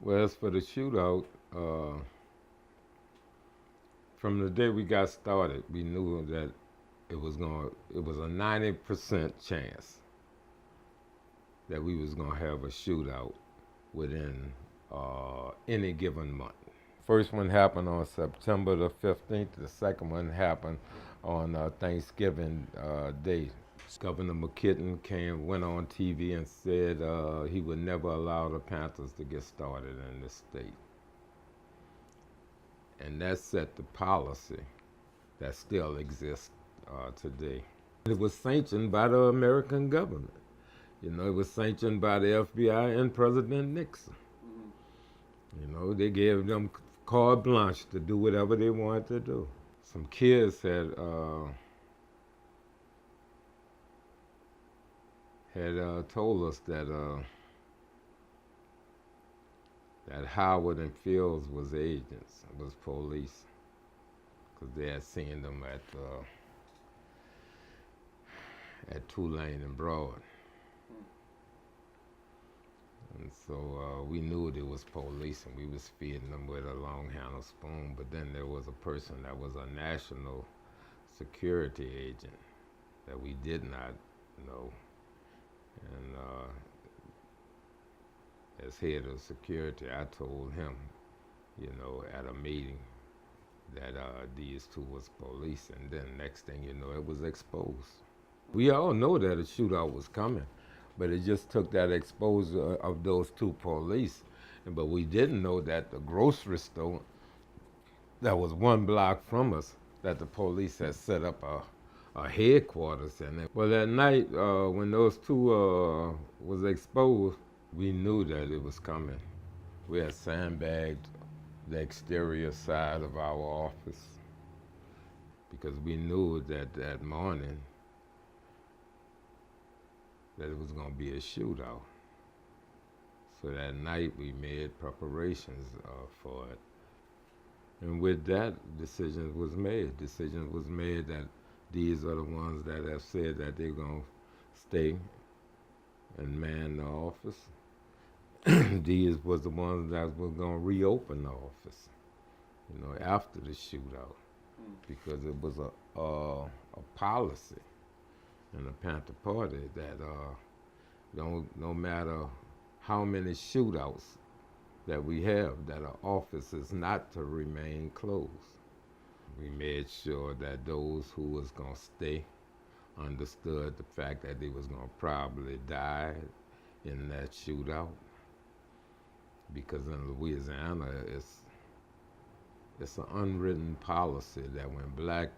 Well, as for the shootout, from the day we got started, we knew that it was a 90% chance that we was gonna have a shootout within any given month. First one happened on September the 15th. The second one happened on Thanksgiving Day. Governor McKitton went on TV and said he would never allow the Panthers to get started in this state. And that set the policy that still exists today. It was sanctioned by the American government. You know, it was sanctioned by the FBI and President Nixon. You know, they gave them carte blanche to do whatever they wanted to do. Some kids had told us that Howard and Fields was agents, was police, because they had seen them at Tulane and Broad. And so we knew it was police, and we was feeding them with a long-handled spoon. But then there was a person that was a national security agent that we did not know. And as head of security, I told him, you know, at a meeting that these two was police. And then next thing you know, it was exposed. We all know that a shootout was coming, but it just took that exposure of those two police. But we didn't know that the grocery store that was one block from us, that the police had set up a headquarters in it. Well, that night when those two was exposed, we knew that it was coming. We had sandbagged the exterior side of our office because we knew that that morning that it was going to be a shootout. So that night we made preparations for it. And with that, decisions was made. Decisions was made that these are the ones that have said that they're going to stay and man the office. These was the ones that were going to reopen the office, you know, after the shootout, because it was a policy in the Panther Party that no matter how many shootouts that we have, that our office is not to remain closed. We made sure that those who was gonna stay understood the fact that they was gonna probably die in that shootout. Because in Louisiana, it's an unwritten policy that when black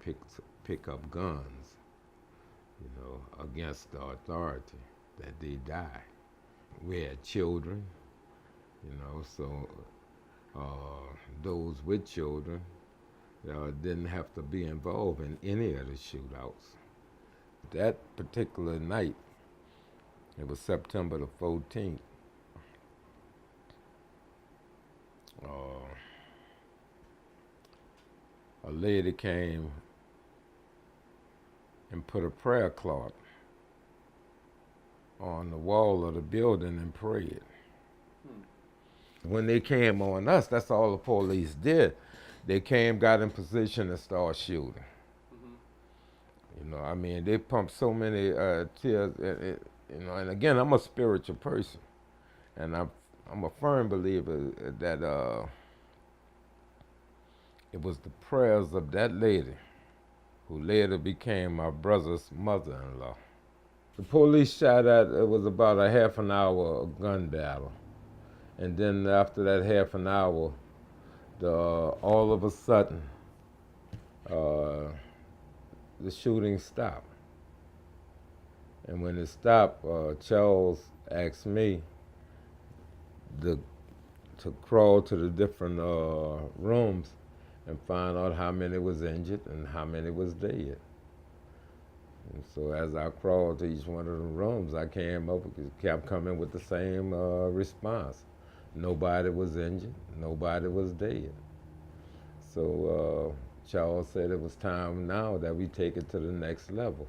pick up guns, you know, against the authority, that they die. We had children, you know, so those with children didn't have to be involved in any of the shootouts. That particular night, it was September the 14th, a lady came and put a prayer cloth on the wall of the building and prayed. When they came on us, that's all the police did. They came, got in position, and started shooting. You know, I mean, they pumped so many tears. You know, and again, I'm a spiritual person, and I'm a firm believer that it was the prayers of that lady who later became my brother's mother-in-law. The police shot at, it was about a half an hour of gun battle. And then after that half an hour, all of a sudden, the shooting stopped. And when it stopped, Charles asked me to crawl to the different rooms and find out how many was injured and how many was dead. And so as I crawled to each one of the rooms, I kept coming with the same response. Nobody was injured, nobody was dead. So Charles said it was time now that we take it to the next level.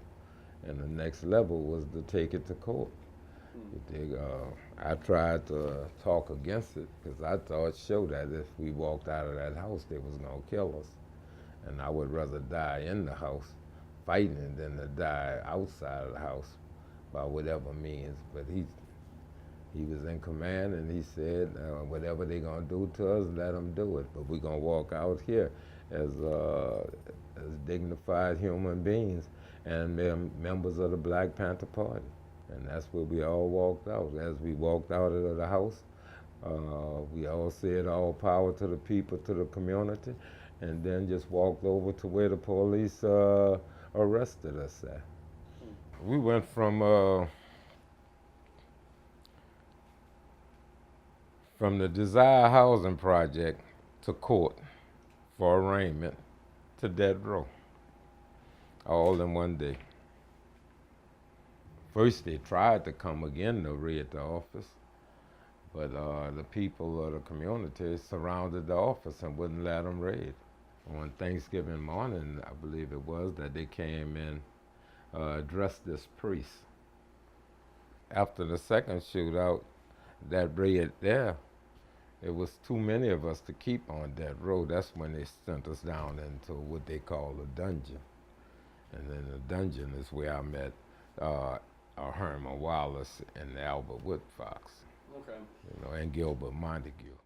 And the next level was to take it to court. You dig? I tried to talk against it because I thought sure that if we walked out of that house, they was gonna kill us, and I would rather die in the house fighting than to die outside of the house by whatever means. But he was in command, and he said, whatever they gonna do to us, let them do it. But we gonna walk out here as dignified human beings and members of the Black Panther Party. And that's where we all walked out. As we walked out of the house, we all said all power to the people, to the community, and then just walked over to where the police arrested us at. We went from the Desire Housing Project to court for arraignment to death row, all in one day. First, they tried to come again to raid the office, but the people of the community surrounded the office and wouldn't let them raid. On Thanksgiving morning, I believe it was, that they came in, dressed as priests. After the second shootout, that raid there, it was too many of us to keep on that road. That's when they sent us down into what they call a dungeon. And then the dungeon is where I met Herman Wallace and Albert Woodfox. Okay. And Gilbert Montague.